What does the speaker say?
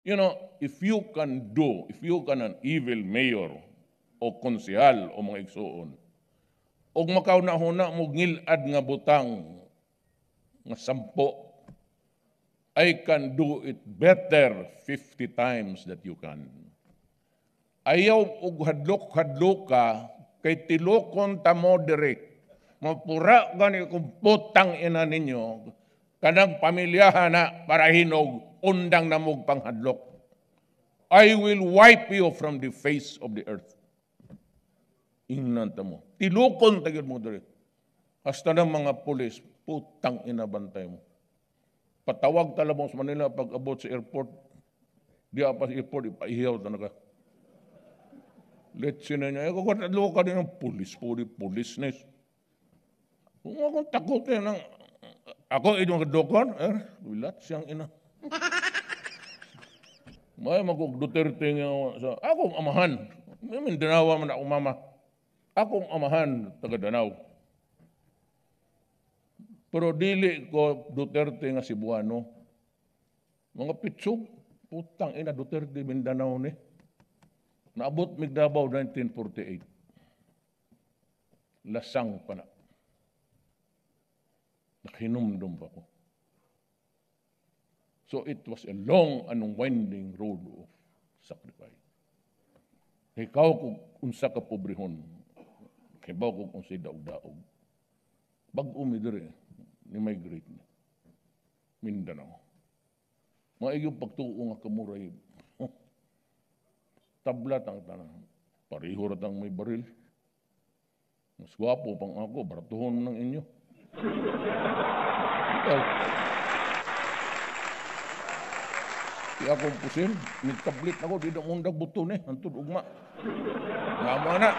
You know, if you can an evil mayor o konsehal o mga igsuon, o makauna-huna mo ngilad nga butang nga 10, I can do it better 50 times that you can. Ayaw og hadlok-hadlok ka, kay tilokon ta mo direct. Mapura gani kung putang ina ninyo, kanang pamilyahan na para hinog, undang na mong panghadlok. I will wipe you from the face of the earth. Ingnan ta mo. Tilokon tagid mo direct. Hasta ng mga pulis, putang ina bantay mo. Patawag talabong sa Manila pag abot sa airport. Di apa sa airport, ipaihiyaw talaga. Let's see na niya. Ako katadlo ka din ng pulisness. Kung akong takot yan ng... Ako idong kadokon, wilat siyang ina. May magkog Duterte nga sa... Akong amahan. Mindanawa man akong mama. Akong amahan, taga Danau. Pero dili ko Duterte nga Cebuano. Mga pitsog, putang ina Duterte Mindanao ni. Naabot Migdabaw 1948. Lasang pa na. Nakinumdum pa ko. So it was a long and winding road of sacrifice. Ikaw kung unsa ka pobrehon, kibaw kung unsay daog-daog. Bag-umi dire ni migrate na. Mindanao. Maayong pagtuo nga kamuray. Tablat ang tanang. Pareho ratang may baril. Mas gwapo pang ako, baratuhon ng inyo. Kaya akong pusin, nagtablit ako, di na mundag buto ni, antod ugma. Ngama na.